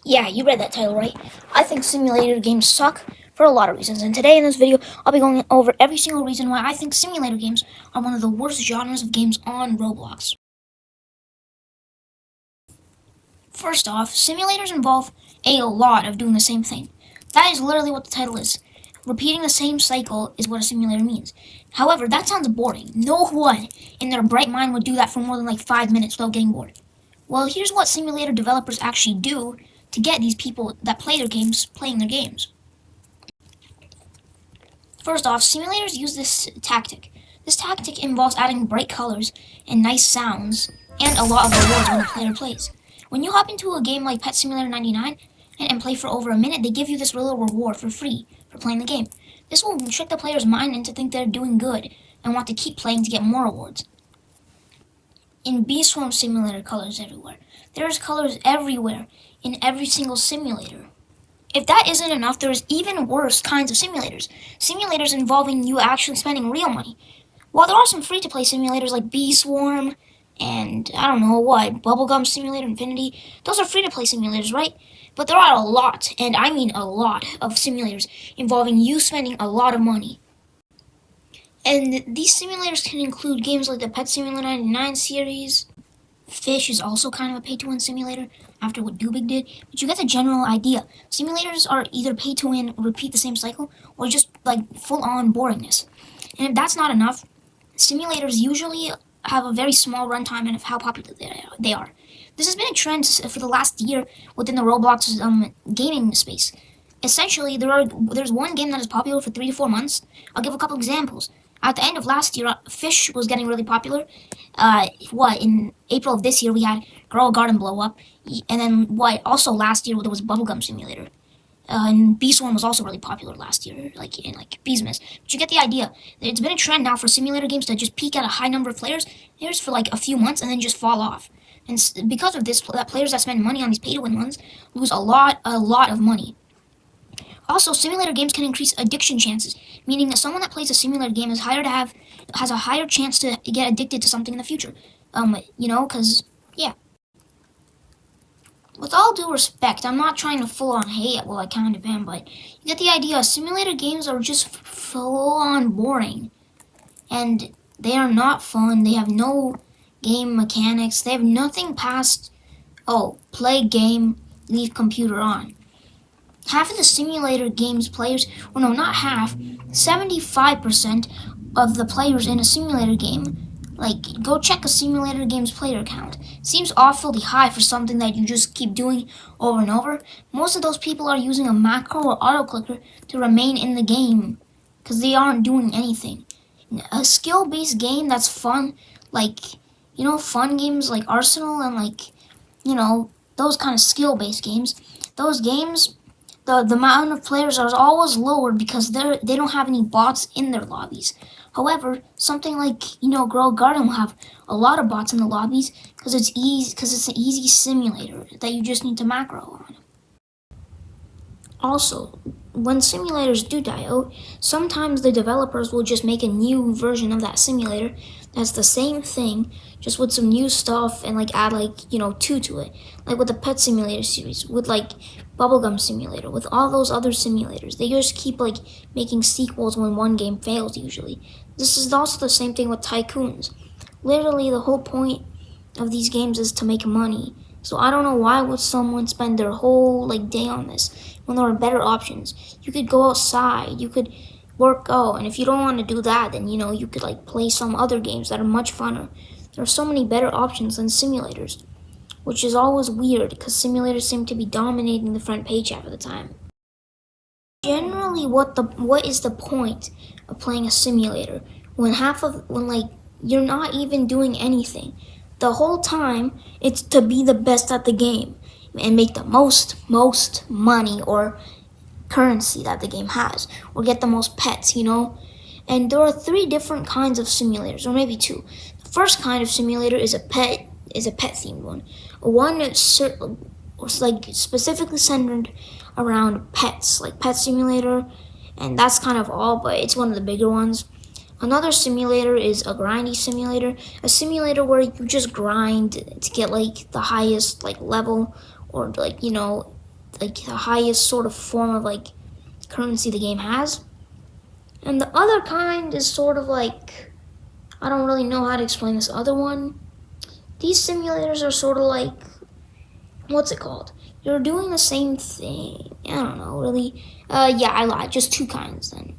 Yeah, you read that title right. I think simulator games suck for a lot of reasons, and today in this video, I'll be going over every single reason why I think simulator games are one of the worst genres of games on Roblox. First off, simulators involve a lot of doing the same thing. That is literally what the title is. Repeating the same cycle is what a simulator means. However, that sounds boring. No one in their bright mind would do that for more than like 5 minutes without getting bored. Well, here's what simulator developers actually do to get these people that play their games playing their games. First off, simulators use this tactic. This tactic involves adding bright colors and nice sounds and a lot of rewards when a player plays. When you hop into a game like Pet Simulator 99 and play for over a minute, they give you this little reward for free for playing the game. This will trick the player's mind into think they're doing good and want to keep playing to get more rewards. In Bee Swarm Simulator, colors everywhere. There's colors everywhere in every single simulator. If that isn't enough, there's even worse kinds of simulators. Simulators involving you actually spending real money. While there are some free-to-play simulators like Bee Swarm and, I don't know what, Bubblegum Simulator Infinity, those are free-to-play simulators, right? But there are a lot, and I mean a lot, of simulators involving you spending a lot of money. And these simulators can include games like the Pet Simulator 99 series. Fish is also kind of a pay-to-win simulator after what Dubig did, but you get the general idea. Simulators are either pay-to-win, repeat the same cycle, or just like full-on boringness. And if that's not enough, simulators usually have a very small runtime and of how popular they are. This has been a trend for the last year within the Roblox gaming space. Essentially, there's one game that is popular for 3 to 4 months. I'll give a couple examples. At the end of last year, Fish was getting really popular. In April of this year, we had Girl Garden blow up. And then, also last year, there was Bubblegum Simulator. And Bee Swarm was also really popular last year, like Beesmas. But you get the idea. It's been a trend now for simulator games to just peak at a high number of players for like a few months and then just fall off. And because of this, players that spend money on these pay-to-win ones lose a lot of money. Also, simulator games can increase addiction chances, meaning that someone that plays a simulator game has a higher chance to get addicted to something in the future. With all due respect, I'm not trying to full-on hate, well, I kind of am, but you get the idea. Simulator games are just full-on boring, and they are not fun. They have no game mechanics. They have nothing past, play game, leave computer on. Half of the simulator games players, well, no, not half, 75% of the players in a simulator game, go check a simulator game's player count. Seems awfully high for something that you just keep doing over and over. Most of those people are using a macro or auto clicker to remain in the game because they aren't doing anything. A skill-based game that's fun, fun games like Arsenal and those kind of skill-based games, those games, the amount of players are always lower because they don't have any bots in their lobbies. However, something like Girl Garden will have a lot of bots in the lobbies because it's an easy simulator that you just need to macro on. Also, when simulators do die out, sometimes the developers will just make a new version of that simulator that's the same thing, just with some new stuff and add 2 to it. Like with the Pet Simulator series, with Bubblegum Simulator, with all those other simulators. They just keep making sequels when one game fails usually. This is also the same thing with Tycoons. Literally the whole point of these games is to make money. So I don't know why would someone spend their whole day on this when there are better options. You could go outside, you could work out, and if you don't want to do that, then you could play some other games that are much funner. There are so many better options than simulators, which is always weird because simulators seem to be dominating the front page half of the time. Generally, what is the point of playing a simulator when you're not even doing anything? The whole time, it's to be the best at the game and make the most money or currency that the game has, or get the most pets, And there are 3 different kinds of simulators, or maybe 2. The first kind of simulator is a pet themed one. One that's specifically centered around pets, like Pet Simulator, and that's kind of all, but it's one of the bigger ones. Another simulator is a grindy simulator, a simulator where you just grind to get the highest level, or like the highest sort of form of like currency the game has. And the other kind is sort of like, I don't really know how to explain this other one. These simulators are sort of like, what's it called? You're doing the same thing. I don't know, really. Yeah, I lied. Just two kinds then.